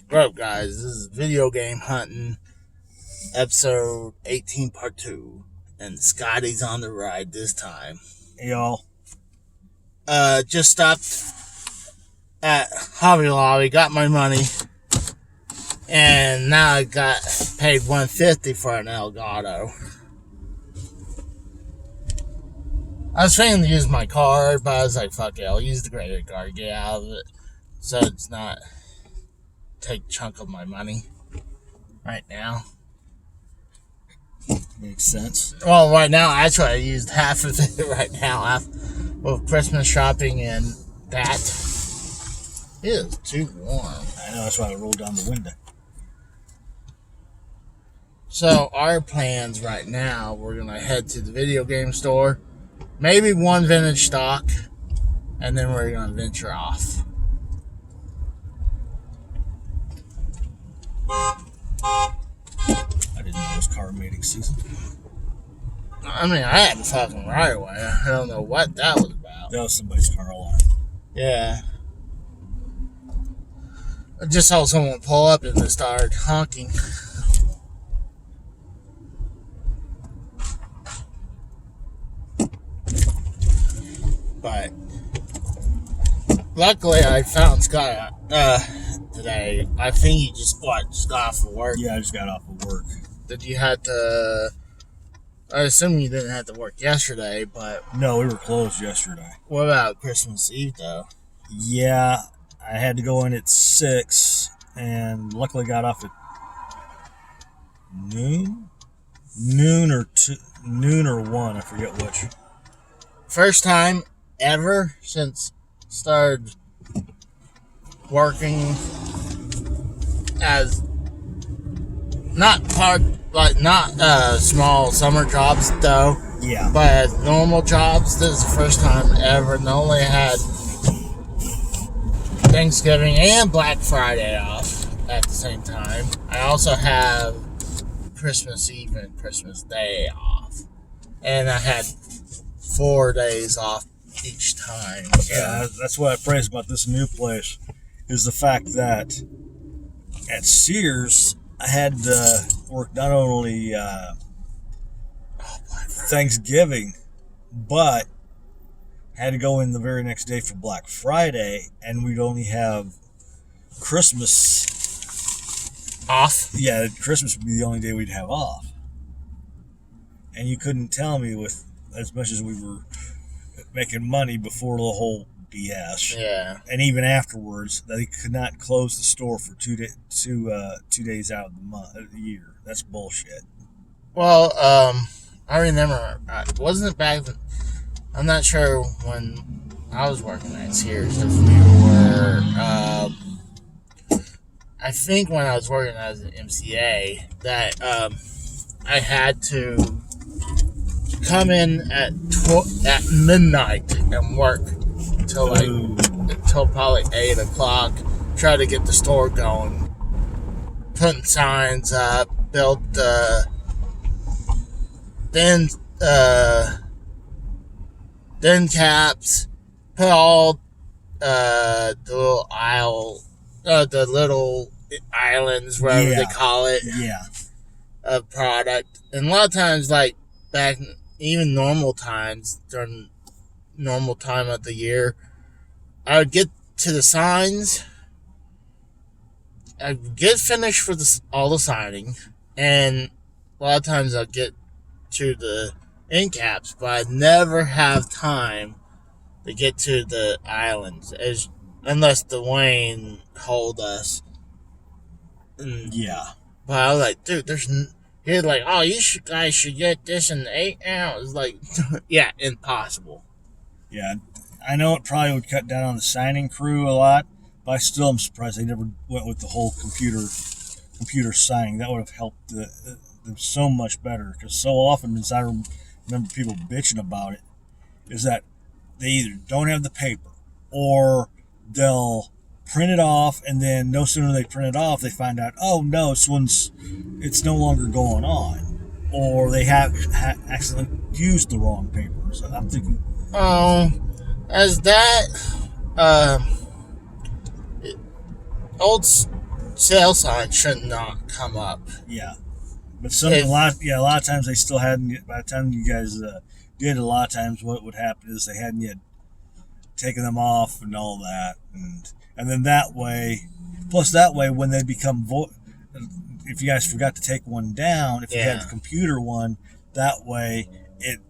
What up, guys? This is Video Game Hunting, episode 18, part 2. And Scotty's on the ride this time. Hey, y'all. Just stopped at Hobby Lobby, got my money, and now I got paid $150 for an Elgato. I was trying to use my card, but I was like, fuck it, I'll use the credit card, get out of it, so it's not take a chunk of my money right now. Makes sense. Well, right now, actually, I used half of it right now with Christmas shopping and that. It is too warm. I know, that's why I rolled down the window. So, our plans right now, we're going to head to the video game store, maybe one vintage stock, and then we're going to venture off. I didn't know it was car mating season. I mean, I had the fucking right away. I don't know what that was about. That was somebody's car alarm. Yeah. I just saw someone pull up and they started honking. But luckily, I found Scott today. I think he just got off of work. Yeah, I just got off of work. Did you have to? I assume you didn't have to work yesterday, but No, we were closed yesterday. what about Christmas Eve though? Yeah, I had to go in at 6, and luckily got off at noon or 1. I forget which. First time ever since started working as not small summer jobs though, Yeah. but as normal jobs. This is the first time ever. Not only had Thanksgiving and Black Friday off at the same time, I also have Christmas Eve and Christmas Day off, and I had 4 days off each time. So. Yeah, that's what I praise about this new place, is the fact that at Sears, I had to work not only Thanksgiving, but had to go in the very next day for Black Friday, and we'd only have Christmas Off? Yeah, Christmas would be the only day we'd have off. And you couldn't tell me, with as much as we were making money before the whole BS, Yeah. and even afterwards, that they could not close the store for 2 days out of the year. That's bullshit. Well, I remember, wasn't it back then? I'm not sure when I was working at Sears if we were, I think when I was working as an MCA, that I had to come in at midnight and work until probably 8 o'clock, try to get the store going, putting signs up, built then caps, put all the little islands, whatever they call it, Yeah. of product. And a lot of times, like back even normal times, during normal time of the year, I would get to the signs, I'd get finished for all the signing, and a lot of times I'd get to the end caps, but I'd never have time to get to the islands, unless Dwayne told us. Yeah. But I was like, dude, he's like, oh, guys should get this in 8 hours. Like, yeah, impossible. Yeah. I know it probably would cut down on the signing crew a lot, but I still am surprised they never went with the whole computer signing. That would have helped them so much better, because so often, as I remember people bitching about it, is that they either don't have the paper, or they'll print it off, and then no sooner they print it off, they find out, oh no, it's no longer going on, or they have accidentally used the wrong paper. So I'm thinking, as that old sales sign should not come up. Yeah, but a lot of times they still hadn't yet. By the time you guys did, a lot of times what would happen is they hadn't yet taken them off and all that, and then that way, plus that way when they become if you guys forgot to take one down, if you had the computer one, that way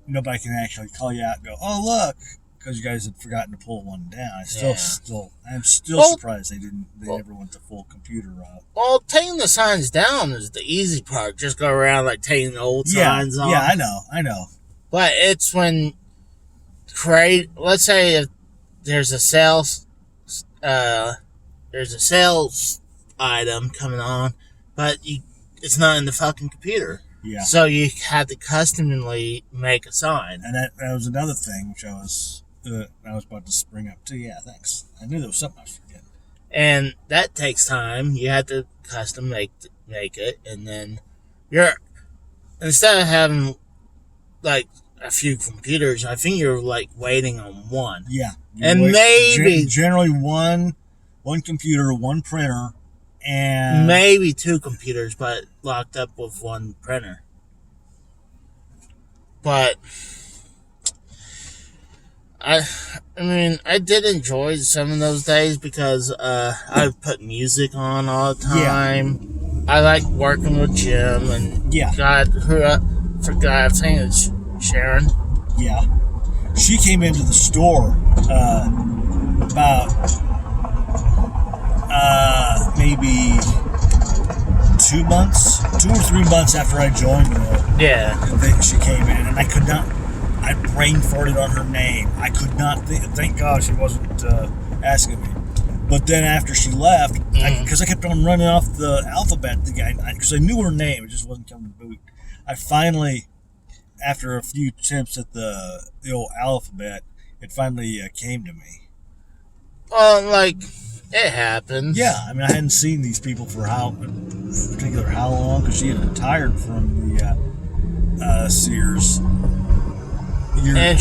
nobody can actually call you out and go, oh look, because you guys had forgotten to pull one down. I'm still surprised they never went the full computer route. Well, taking the signs down is the easy part. Just go around like taking the old signs off. Yeah, I know. But it's when let's say if there's a sales item coming on, but it's not in the fucking computer. Yeah. So you had to customly make a sign. And that was another thing which I was about to bring up too. Yeah, thanks. I knew there was something I was forgetting. And that takes time. You have to custom make it, and then instead of having like a few computers, I think you're like waiting on one. Yeah. And maybe generally one computer, one printer, and maybe two computers, but locked up with one printer. But I mean, I did enjoy some of those days because I put music on all the time. Yeah. I like working with Jim and I forgot, I think it's Sharon. Yeah. She came into the store about maybe 2 or 3 months after I joined her. Yeah. She came in, and I brain farted on her name. I could not thank God she wasn't asking me. But then after she left, because I kept on running off the alphabet, because I knew her name, it just wasn't coming to boot. I finally, after a few attempts at the old alphabet, it finally came to me. It happens. Yeah, I mean, I hadn't seen these people for how long, because she had retired from the Sears. And I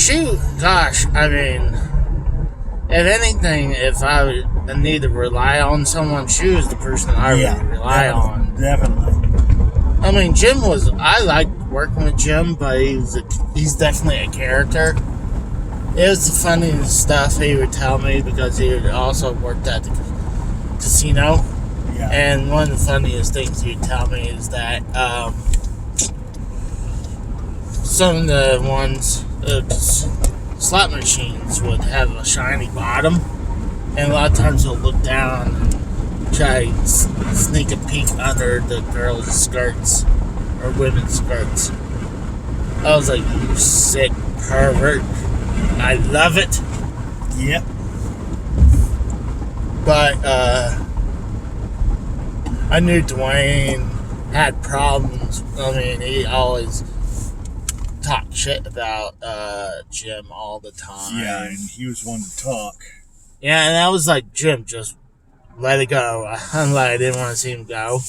mean, if anything, if I would need to rely on someone, she was the person I would rely on. Definitely. I mean, I liked working with Jim, but he's definitely a character. It was the funniest stuff he would tell me because he had also worked at the casino. Yeah. And one of the funniest things he'd tell me is that some of the ones, slot machines would have a shiny bottom, and a lot of times he'll look down and try to sneak a peek under the girls' skirts or women's skirts. I was like, you sick pervert. I love it. Yep. But I knew Dwayne had problems. I mean, he always talked shit about Jim all the time. Yeah, and he was one to talk. Yeah, and I was like, Jim, just let it go. I didn't want to see him go.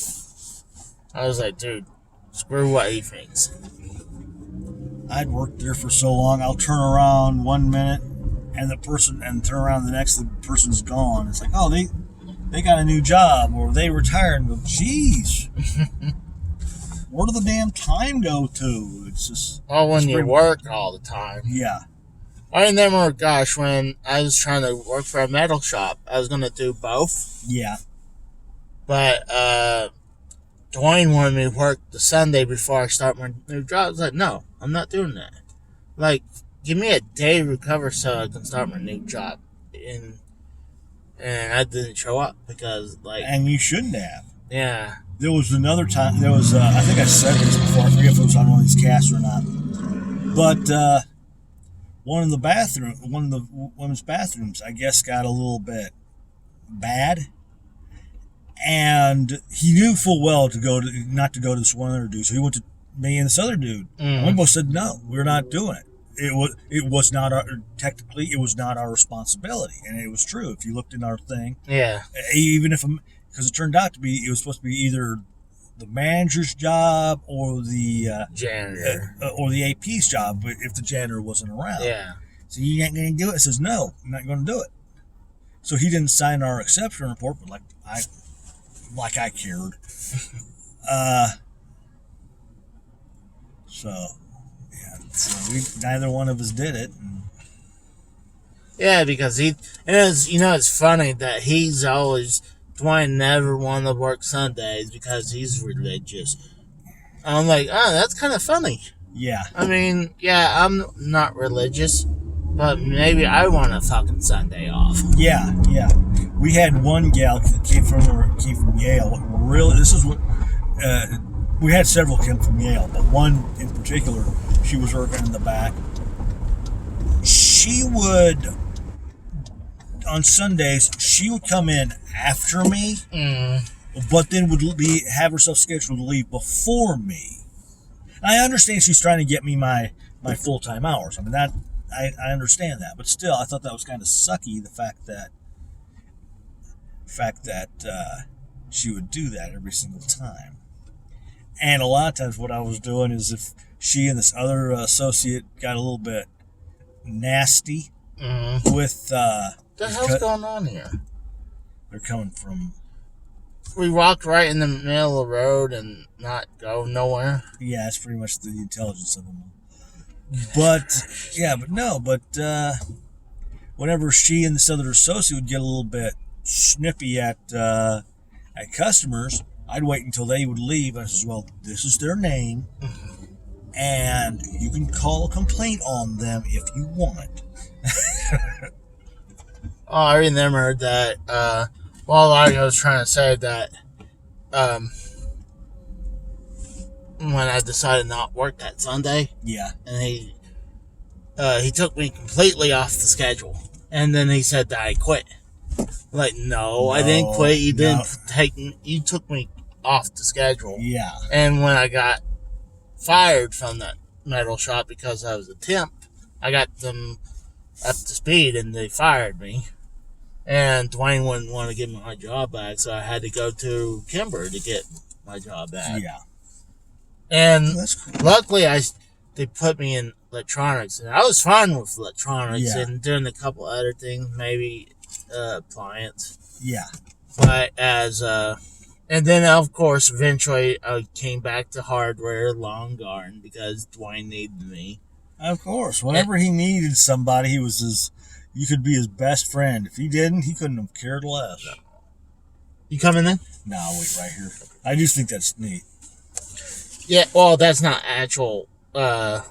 I was like, dude, screw what he thinks. I'd worked there for so long, I'll turn around 1 minute and turn around the next, the person's gone. It's like, oh, they got a new job, or they retired, and go, geez. Where did the damn time go to? It's just... Oh, when you work all the time. Yeah. I remember, when I was trying to work for a metal shop, I was going to do both. Yeah. But, Dwayne wanted me to work the Sunday before I start my new job. I was like, no, I'm not doing that. Like, give me a day to recover so I can start my new job. And I didn't show up because, And you shouldn't have. Yeah. There was another time, I think I said this before, I forget if it was on one of these casts or not. But, one of the women's bathrooms, I guess, got a little bit bad. And he knew full well not to go to this one other dude. So he went to me and this other dude. And we both said, no, we're not doing it. It was not technically, it was not our responsibility. And it was true. If you looked in our thing. Yeah. Even if, because it turned out it was supposed to be either the manager's job or the janitor or the AP's job, if the janitor wasn't around. Yeah. So you ain't going to do it? It says, no, I'm not going to do it. So he didn't sign our exception report, but like I cared. So yeah, so neither one of us did it. Yeah, because it's funny that Dwayne never wanted to work Sundays because he's religious. I'm like, oh, that's kind of funny. Yeah. I mean, yeah, I'm not religious, but maybe I want a fucking Sunday off. Yeah. We had one gal that came from Yale. Really, this is what we had several come from Yale, but one in particular, she was working in the back. She would, on Sundays, she would come in after me, but then would have herself scheduled to leave before me. I understand she's trying to get me my full-time hours. I mean, that I understand that, but still, I thought that was kind of sucky. The fact that she would do that every single time. And a lot of times, what I was doing is if she and this other associate got a little bit nasty with the hell's going on here? They're coming from. We walked right in the middle of the road and not go nowhere. Yeah, it's pretty much the intelligence of them. But whenever she and this other associate would get a little bit snippy at customers, I'd wait until they would leave. I says, well, this is their name, and you can call a complaint on them if you want. Oh, I remember that. Well, I was trying to say that when I decided not to work that Sunday, Yeah. and he took me completely off the schedule, and then he said that I quit. Like, no, I didn't quit. You didn't you took me off the schedule. Yeah. And when I got fired from that metal shop because I was a temp, I got them up to speed and they fired me. And Dwayne wouldn't want to give me my job back, so I had to go to Kimber to get my job back. Yeah. And That's cool. luckily, they put me in electronics, and I was fine with electronics and doing a couple other things, maybe appliance. Yeah. But and then of course eventually I came back to hardware Long Garden because Dwayne needed me. Of course, whenever he needed somebody, you could be his best friend. If he didn't, he couldn't have cared less. You coming in? No, I'll wait right here. I just think that's neat. Yeah, well, that's not actual art.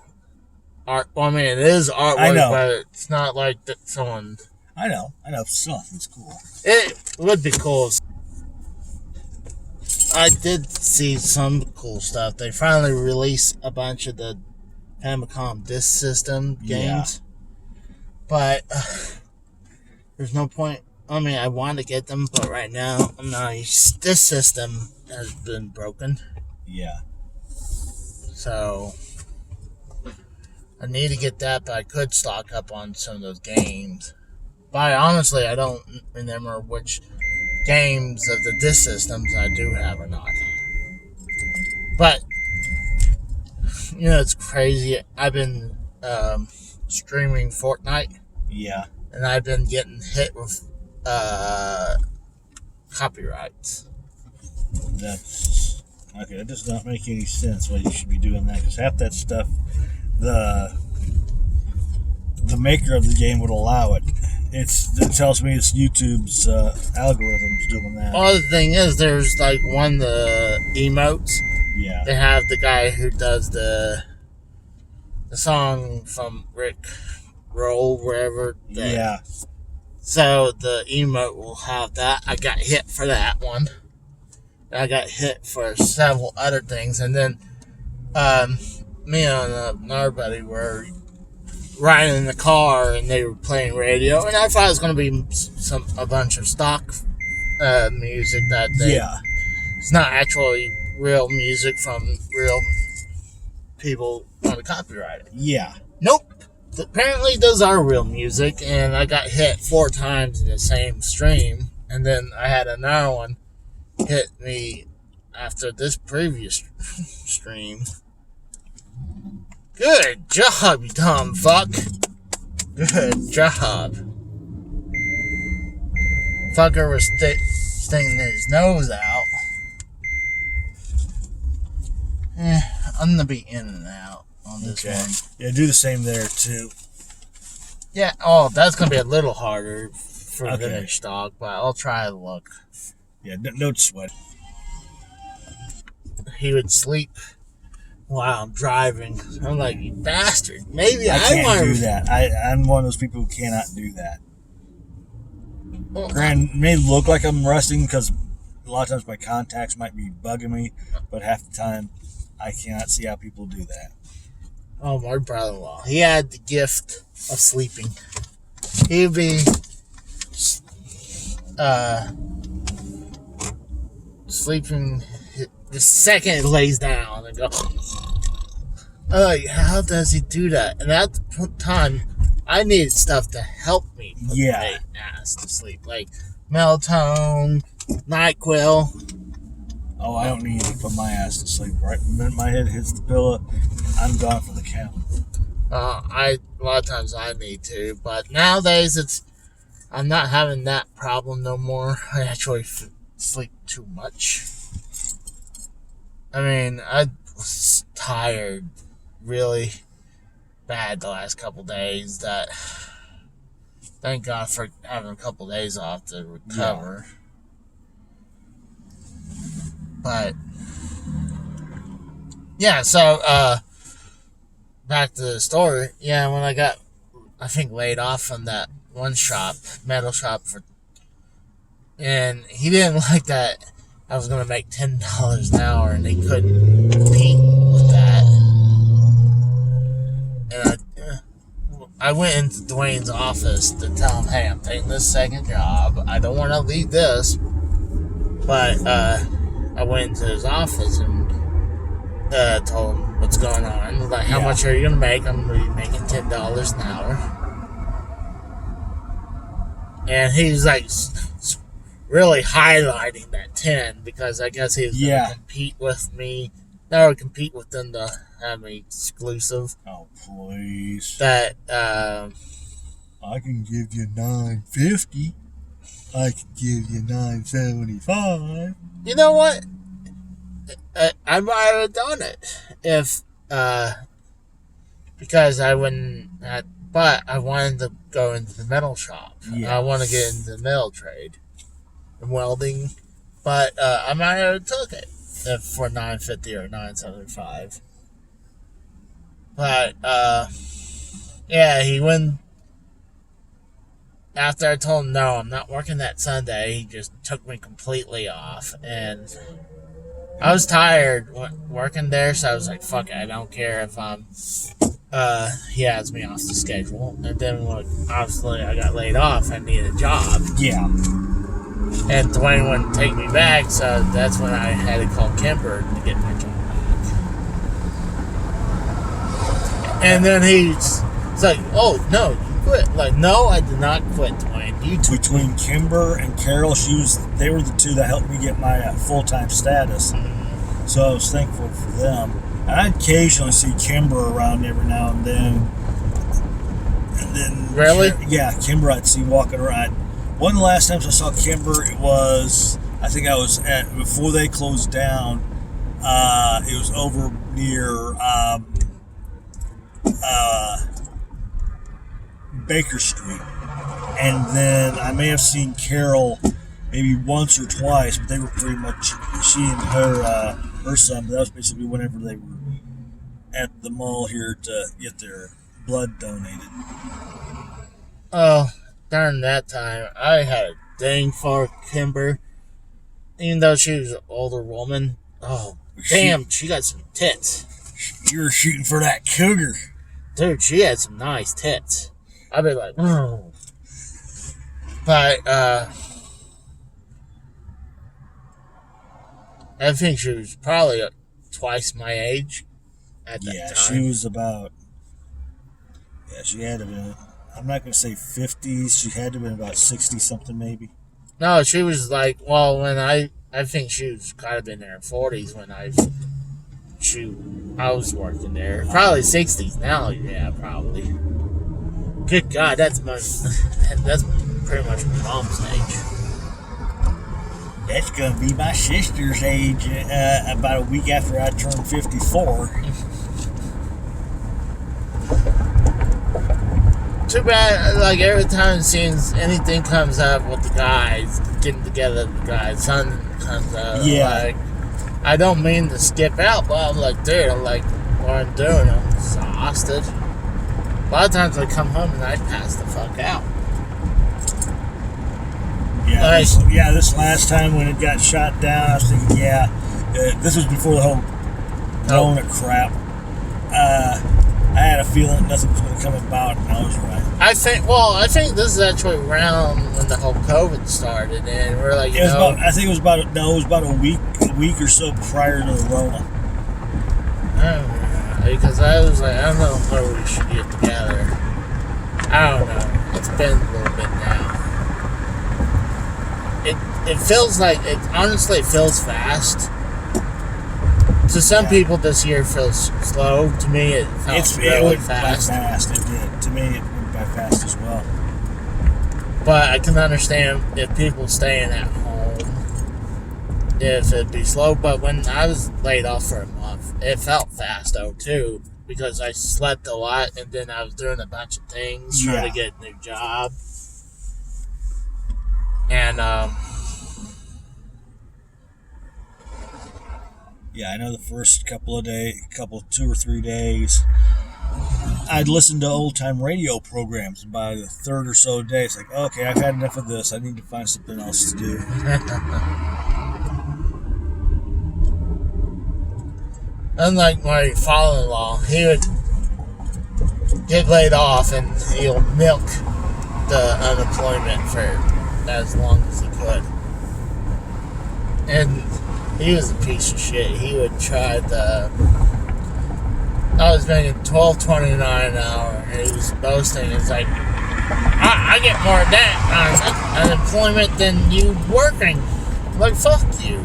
Well, I mean, it is artwork, I know. but it's not like that someone. I know. Stuff. It's cool. It would be cool. I did see some cool stuff. They finally released a bunch of the Famicom Disk System games. But there's no point. I mean, I want to get them, but right now, this system has been broken. Yeah. So I need to get that, but I could stock up on some of those games. But honestly, I don't remember which games of the disc systems I do have or not. But it's crazy. I've been streaming Fortnite. Yeah. And I've been getting hit with copyrights. That's okay. That does not make any sense why you should be doing that, because half that stuff, the maker of the game would allow it. It tells me it's YouTube's algorithms doing that. Well, the thing is, there's like the emotes. Yeah. They have the guy who does the song from Rick Roll, wherever. Yeah. So the emote will have that. I got hit for that one. I got hit for several other things, and then me and another buddy were riding in the car, and they were playing radio, and I thought it was going to be a bunch of stock music that they. Yeah. It's not actually real music from real people on the copyright. Yeah. Nope. Apparently those are real music, and I got hit 4 times in the same stream, and then I had another one hit me after this previous stream. Good job, you dumb fuck. Good job. Fucker was sticking his nose out. I'm gonna be in and out on this one. Yeah, do the same there too. Yeah. Oh, that's gonna be a little harder for vintage stock, but I'll try to look. Yeah, don't sweat. He would sleep while I'm driving. I'm like, you bastard. Maybe I can't want do that. I'm one of those people who cannot do that. Well, Granted, it may look like I'm resting because a lot of times my contacts might be bugging me, but half the time I cannot see how people do that. Oh, my brother-in-law. He had the gift of sleeping. He'd be sleeping the second he lays down and go, I'm like, how does he do that? And at the time, I needed stuff to help me put my ass to sleep, like melatonin, NyQuil. Oh, I don't need to put my ass to sleep. Right the minute my head hits the pillow, I'm gone for the count. A lot of times I need to, but nowadays I'm not having that problem no more. I actually sleep too much. I mean, I was tired really bad the last couple days. That thank God for having a couple days off to recover. Yeah. But yeah, so back to the story. Yeah, when I got, I think, laid off from that one shop, metal shop, and he didn't like that I was gonna make $10 an hour, and they couldn't compete with that. And I went into Dwayne's office to tell him, hey, I'm taking this second job. I don't want to leave this, but I went into his office and told him what's going on. Like, how much are you gonna make? I'm gonna be making $10 an hour. And he was like really highlighting that 10 because I guess he was gonna compete with me. That would compete with them to have me exclusive. Oh please. That I can give you $9.50. I can give you $9.75. You know what? I might have done it if because I wouldn't. But I wanted to go into the metal shop. Yeah. I want to get into the metal trade and welding, but I might have took it for $9.50 or $9.75. But yeah, he went. After I told him no, I'm not working that Sunday, he just took me completely off, and I was tired working there, so I was like, fuck it, I don't care if he has me off the schedule. And then when obviously I got laid off, I needed a job. Yeah. And Dwayne wouldn't take me back, so that's when I had to call Kimber to get my job back. And then he's like, oh, no, you quit. Like, no, I did not quit, Dwayne. Between Kimber and Carol, they were the two that helped me get my full-time status. Mm-hmm. So I was thankful for them. And I occasionally see Kimber around every now and then. And then really? Kimber I'd see walking around. One of the last times I saw Kimber, it was, I think I was before they closed down, it was over near Baker Street. And then I may have seen Carol maybe once or twice, but they were pretty much, she and her son, but that was basically whenever they were at the mall here to get their blood donated. Oh, during that time, I had a thing for Kimber. Even though she was an older woman. Oh, damn, she got some tits. You were shooting for that cougar. Dude, she had some nice tits. I'd be like, oh. But, I think she was probably twice my age at that time. Yeah, she was about, she had to be, I'm not going to say 50s, she had to have been about 60-something maybe. No, she was like, well, when I think she was kind of in her 40s when I was working there. Probably 60s now, yeah, probably. Good God, that's pretty much my mom's age. That's gonna be my sister's age about a week after I turn 54. Too bad, like every time it seems anything comes up with the guys, getting together with the guys, something comes up. Yeah. Like, I don't mean to skip out, but I'm like, dude, I'm like, what I'm doing, I'm exhausted. A lot of times I come home and I pass the fuck out. Yeah, Like, this last time when it got shot down, I was thinking, this was before the whole Rona crap. I had a feeling nothing was going to come about, and I was right. I think this is actually around when the whole COVID started, and we're like, I think it was about a week or so prior to the Rona. Because I was like, I don't know where we should get together. I don't know. It's been a little bit now. It feels like honestly feels fast. To some people, this year feels slow. To me, it felt really fast. By fast. It did. To me, it went by fast as well. But I can understand if people staying at home, if it'd be slow. But when I was laid off for a month, it felt fast though too, because I slept a lot and then I was doing a bunch of things, trying to get a new job. And yeah, I know the first 2 or 3 days, I'd listen to old time radio programs. By the third or so day, it's like, okay, I've had enough of this. I need to find something else to do. Unlike my father-in-law, he would get laid off and he'll milk the unemployment for as long as he could. And he was a piece of shit. He would try I was making $12.29 an hour, and he was boasting. It's like, I get more of that on unemployment than you working. I'm like, fuck you.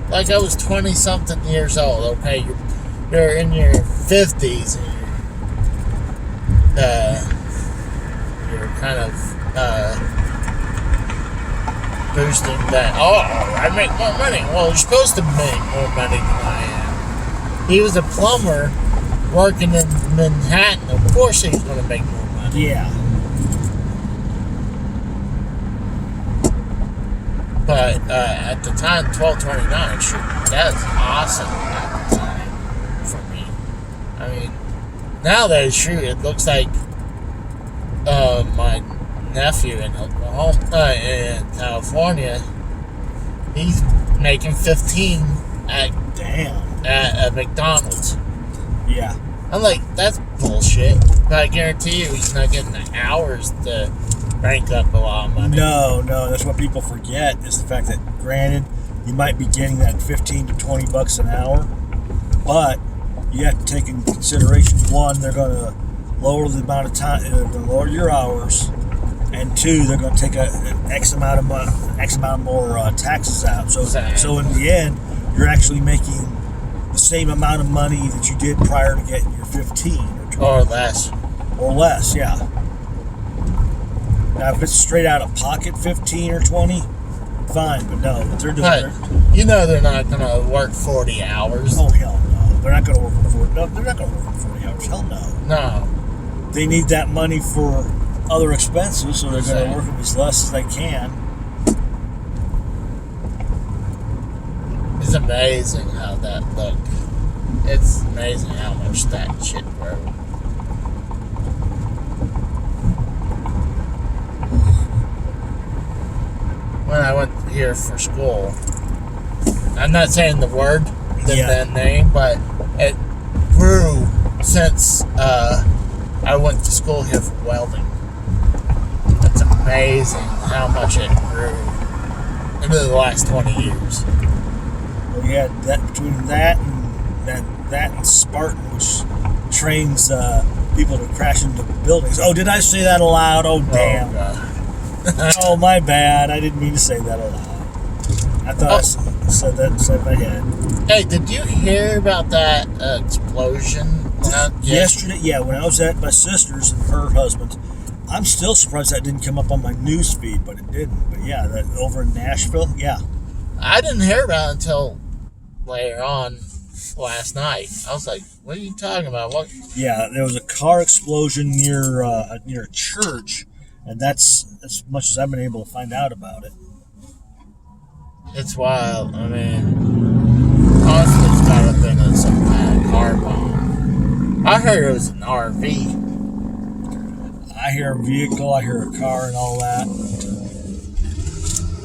Like, I was 20-something years old, okay? You're in your 50s, and you're kind of, boosting that, I make more money. Well, you're supposed to make more money than I am. He was a plumber working in Manhattan. Of course he was going to make more money. Yeah. But at the time, $12.29, sure, that's awesome at the time for me. I mean, nowadays, sure, it looks like my nephew in Oklahoma, in California, he's making 15 at McDonald's. Yeah. I'm like, that's bullshit. But I guarantee you, he's not getting the hours to rank up a lot of money. No, that's what people forget is the fact that, granted, you might be getting that 15 to 20 bucks an hour, but you have to take into consideration, one, they're going to lower the amount of time, they're going to lower your hours, and two, they're going to take an X amount more taxes out. So in the end, you're actually making the same amount of money that you did prior to getting your 15 or 20. Or less. Or less, yeah. Now, if it's straight out of pocket 15 or 20, fine, but no, what they're doing... But you know they're not going to work 40 hours. Oh, hell no. They're not going to work for 40. No, they're not going to work for 40 hours. Hell no. No. They need that money for other expenses, so they're going to work as less as they can. It's amazing how that look. It's amazing how much that shit grew. When I went here for school, I'm not saying the word, the name, but it grew since I went to school here for welding. It's amazing how much it grew into the last 20 years. Well, you had that between that and Spartan, which trains people to crash into buildings. Oh, did I say that aloud? Oh, damn. Oh, my bad. I didn't mean to say that aloud. I thought I said that inside my head. Hey, did you hear about that explosion yesterday? Yeah, when I was at my sister's and her husband's. I'm still surprised that didn't come up on my news feed, but it didn't. But yeah, that over in Nashville, yeah. I didn't hear about it until later on last night. I was like, "What are you talking about? What?" Yeah, there was a car explosion near a church, and that's as much as I've been able to find out about it. It's wild. I mean, honestly, it's got to have been some kind of car bomb. I heard it was an RV. I hear a vehicle, I hear a car, and all that.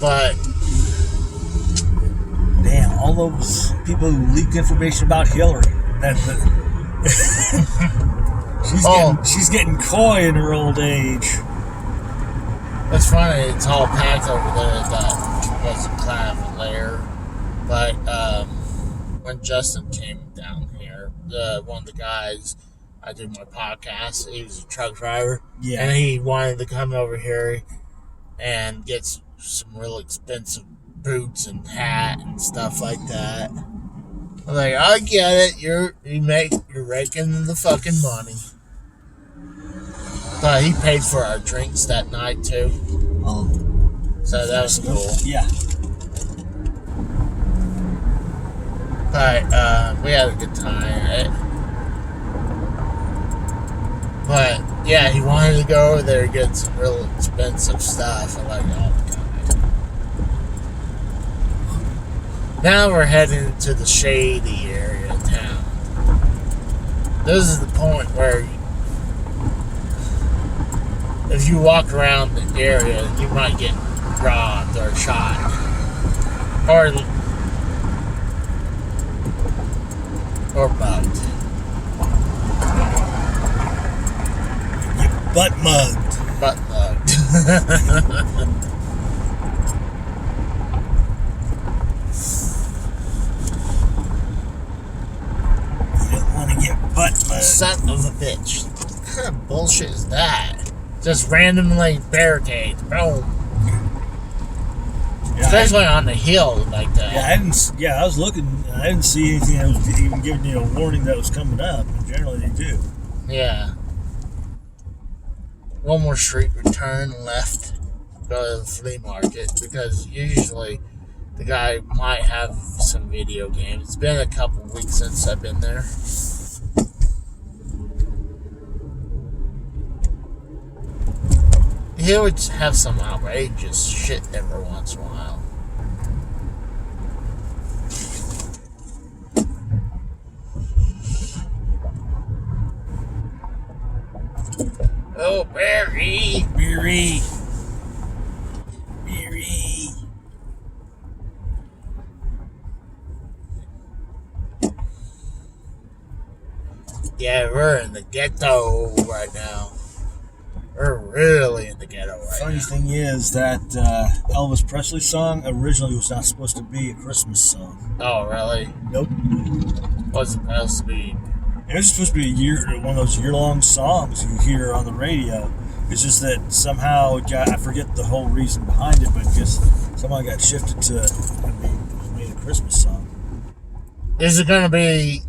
But damn, all those people who leaked information about Hillary. She's getting coy in her old age. it's funny. It's all packed over there at that wasn't Climate Lair. But when Justin came down here, one of the guys I do my podcast, he was a truck driver. Yeah. And he wanted to come over here and get some real expensive boots and hat and stuff like that. I'm like, I get it. You're raking the fucking money. But he paid for our drinks that night too. Oh. So that was cool. Yeah. But we had a good time. But yeah, he wanted to go over there and get some real expensive stuff. I'm like, oh god. Now we're heading to the shady area of town. This is the point where if you walk around the area, you might get robbed or shot. Or bugged. Butt mugged. Butt mugged. You don't want to get butt mugged. Son of a bitch. What kind of bullshit is that? Just randomly barricades. Boom. Yeah, Especially on the hill like that. I was looking. I didn't see anything that was even giving you a warning that was coming up. And generally, they do. Yeah. One more street return left. Go to the flea market because usually the guy might have some video games. It's been a couple weeks since I've been there. He would have some outrageous shit every once in a while. Oh, Barry! Beery. Yeah, we're in the ghetto right now. We're really in the ghetto right Funny now. thing is that Elvis Presley song originally was not supposed to be a Christmas song. Oh, really? Nope. Wasn't supposed to be. It was supposed to be one of those year-long songs you hear on the radio. It's just that somehow it got, I forget the whole reason behind it, but just somehow got shifted to made a Christmas song. Is it going to be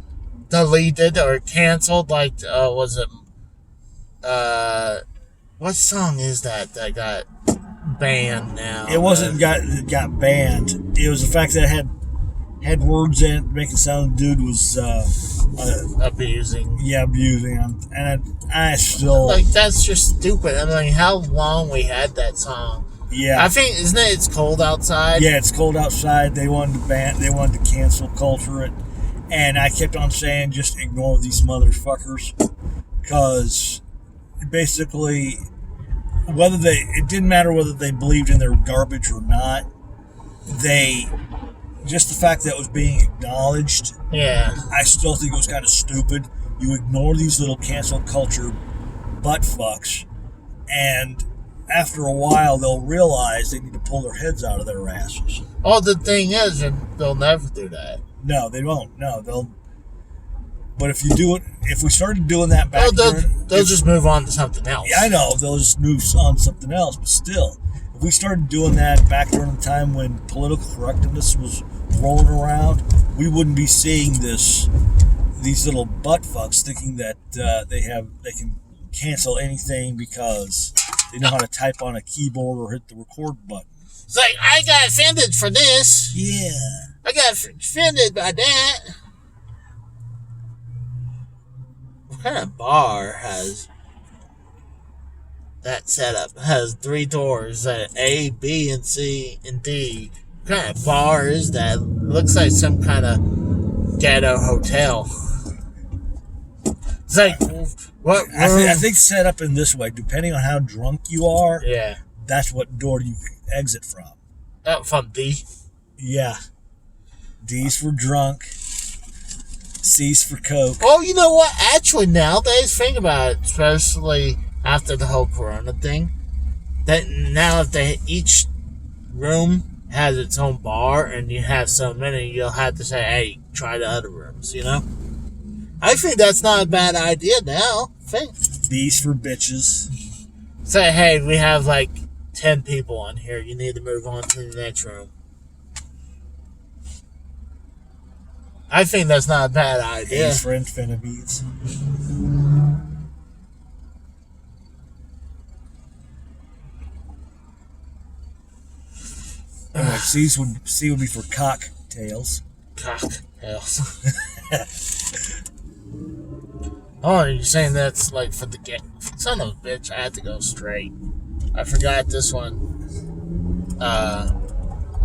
deleted or canceled? Like, was it? What song is that got banned now? It wasn't got banned. It was the fact that it had words in it, making it sound the dude was abusing. Yeah, abusing him, and I still like that's just stupid. I mean, how long we had that song? Yeah, I think isn't it? It's cold outside. Yeah, it's cold outside. They wanted to ban. They wanted to cancel culture it, and I kept on saying, just ignore these motherfuckers, because basically, it didn't matter whether they believed in their garbage or not. Just the fact that it was being acknowledged, yeah, I still think it was kind of stupid. You ignore these little cancel culture butt fucks, and after a while, they'll realize they need to pull their heads out of their asses. Oh, the thing is, they'll never do that. No, they won't. No, they'll. But if we started doing that back, they'll just move on to something else. Yeah, I know they'll just move on to something else. But still, if we started doing that back during the time when political correctness was rolling around, we wouldn't be seeing these little butt fucks thinking that they can cancel anything because they know how to type on a keyboard or hit the record button. It's like, I got offended for this. Yeah. I got offended by that. What kind of bar has that setup? It has 3 doors, A, B, and C, and D. What kind of bar is that? Looks like some kind of ghetto hotel. It's like, what room? I think set up in this way, depending on how drunk you are, Yeah. that's what door you exit from. From D. Yeah. D's for drunk. C's for coke. Oh, you know what? Actually, nowadays, think about it, especially after the whole Corona thing, that now if each room has its own bar and you have so many, you'll have to say, hey, try the other rooms, you know? I think that's not a bad idea now. B's for bitches. Say, hey, we have like 10 people on here. You need to move on to the next room. I think that's not a bad idea. A's for infinities. C would be for cocktails. Cocktails. Oh, you're saying that's like for the game? Son of a bitch! I had to go straight. I forgot this one. I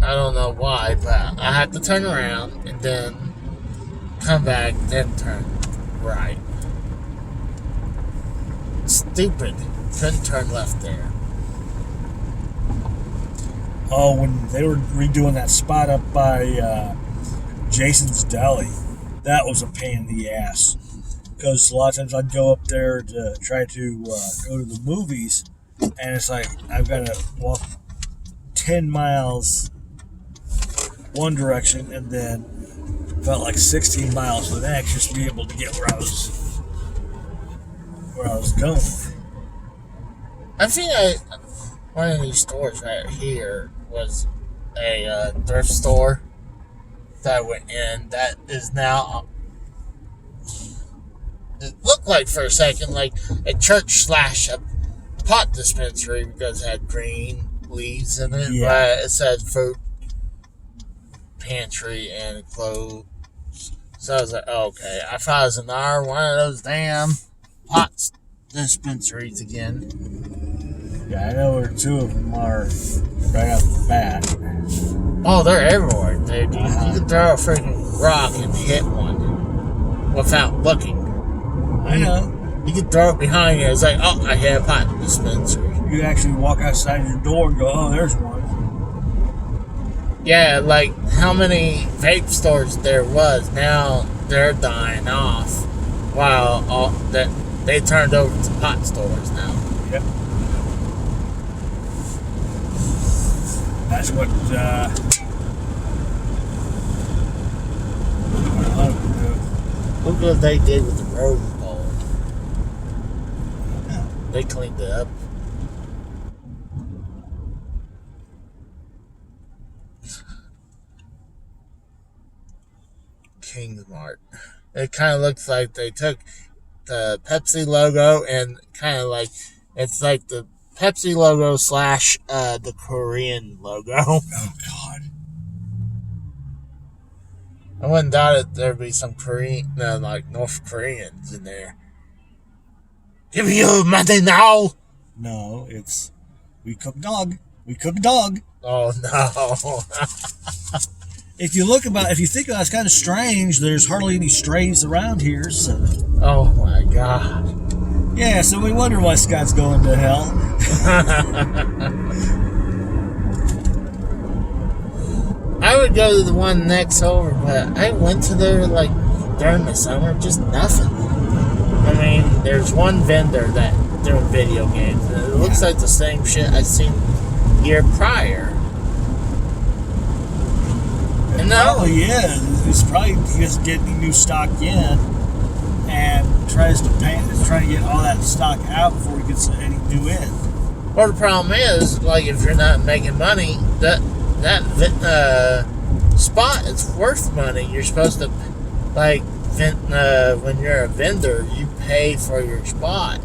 don't know why, but I had to turn around and then come back, then turn right. Stupid. Couldn't turn left there. Oh, when they were redoing that spot up by Jason's Deli, that was a pain in the ass. Because a lot of times I'd go up there to try to go to the movies, and it's like I've got to walk 10 miles one direction and then felt like 16 miles the next just to be able to get where I was going. I think one of these stores right here was a thrift store that I went in that is now, it looked like for a second like a church / a pot dispensary because it had green leaves in it, Yeah. but it said food pantry and clothes. So I was like, oh, okay. I thought it was another one of those damn pot dispensaries again. Yeah, I know where 2 of them are right off the bat. Oh, they're everywhere, dude. You can throw a freaking rock and hit one without looking. I know. You can throw it behind you. It's like, oh, I hit a pot dispensary. You actually walk outside your door and go, oh, there's one. Yeah, like how many vape stores there was. Now they're dying off. While all that they turned over to pot stores now. Yep. That's what Look what they did with the Rose Bowl. They cleaned it up. Kingsmart. It kind of looks like they took the Pepsi logo and kind of like it's like the Pepsi logo / the Korean logo. Oh God! I wouldn't doubt it. There'd be some like North Koreans in there. Give me your money now. No, it's we cook dog. We cook dog. Oh no. If you think about it, it's kind of strange. There's hardly any strays around here, so. Oh my God. Yeah, so we wonder why Scott's going to hell. I would go to the one next over, but I went to there like during the summer, just nothing. I mean, there's one vendor that doing video games, and it looks like the same shit I've seen year prior. And now, Probably is. He's probably just getting new stock in and tries to get all that stock out before he gets any new in. well, the problem is, like, if you're not making money, that spot is worth money. You're supposed to, like, when you're a vendor, you pay for your spot.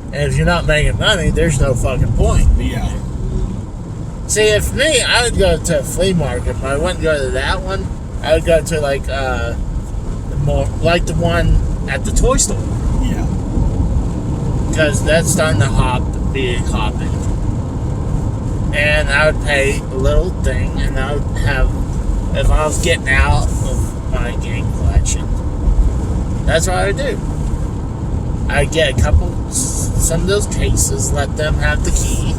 And if you're not making money, there's no fucking point. Yeah. See, if me, I would go to a flea market, but I wouldn't go to that one. I would go to like more like the one at the toy store, Yeah. because that's starting to be hopping. And I would pay a little thing, and I would have, if I was getting out of my game collection, that's what I would do. I'd get some of those cases, let them have the key,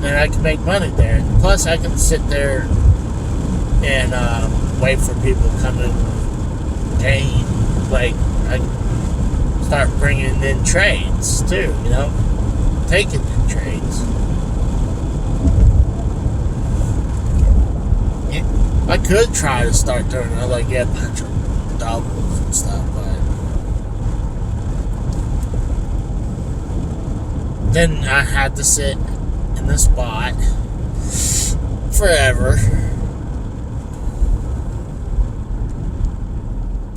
and I can make money there. Plus, I can sit there and wait for people to come in gain. Like, I start bringing in trades too, taking in trades. Yeah, I could try to start doing it, like get a bunch of doubles and stuff, but then I had to sit in the spot forever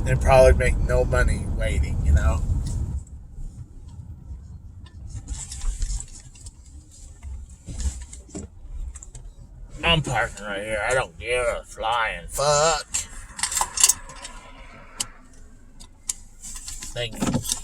and probably make no money waiting, I'm parking right here. I don't give a flying fuck. Thank you.